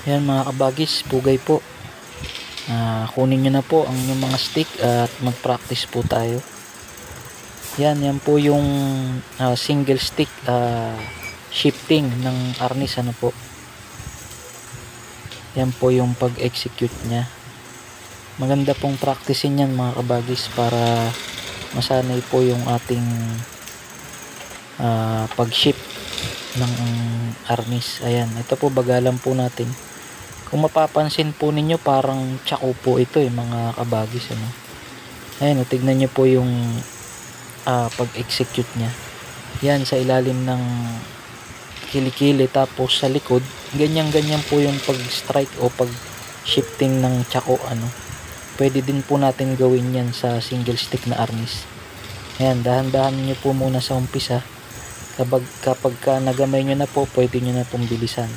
Yan mga kabagis, pugay po. Kunin nyo na po ang inyong mga stick at mag-practice po tayo. Yan po yung single stick shifting ng arnis, ano po. Yan po yung pag-execute nya. Maganda pong practicein yan mga kabagis para masanay po yung ating pag-shift ng arnis. Ayan, ito po bagalan po natin. Kung mapapansin po ninyo, parang tsako po ito mga kabagis, ano. Ayan, tignan nyo po yung pag-execute nya. Yan sa ilalim ng kilikili, tapos sa likod ganyan po yung pag-strike o pag-shifting ng tsako, ano. Pwede din po natin gawin yan sa single stick na arnis. Ayan, dahan-dahan nyo po muna sa umpisa. Kapag nagamay nyo na po, pwede nyo na pong bilisan.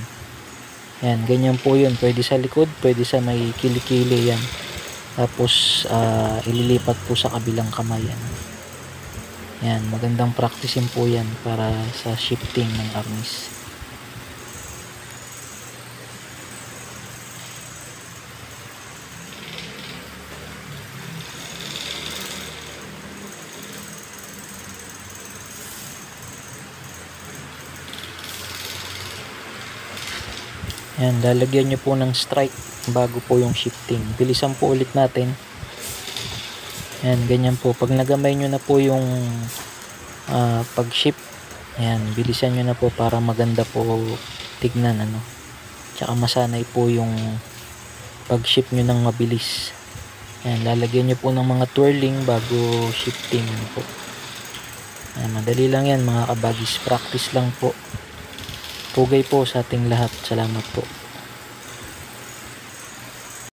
Ayan, ganyan po yun. Pwede sa likod, pwede sa may kilikili yan. Tapos ililipat po sa kabilang kamay yan. Ayan, magandang practicein po yan para sa shifting ng arnis. Ayan, lalagyan nyo po ng strike bago po yung shifting. Bilisan po ulit natin. Ayan, ganyan po. Pag nagamay nyo na po yung pag-shift, ayan, bilisan nyo na po para maganda po tignan, ano. Tsaka masanay po yung pag-shift nyo ng mabilis. Ayan, lalagyan nyo po ng mga twirling bago shifting, ano po. Ayan, madali lang yan mga kabagis. Practice lang po. Pugay po sa ating lahat. Salamat po.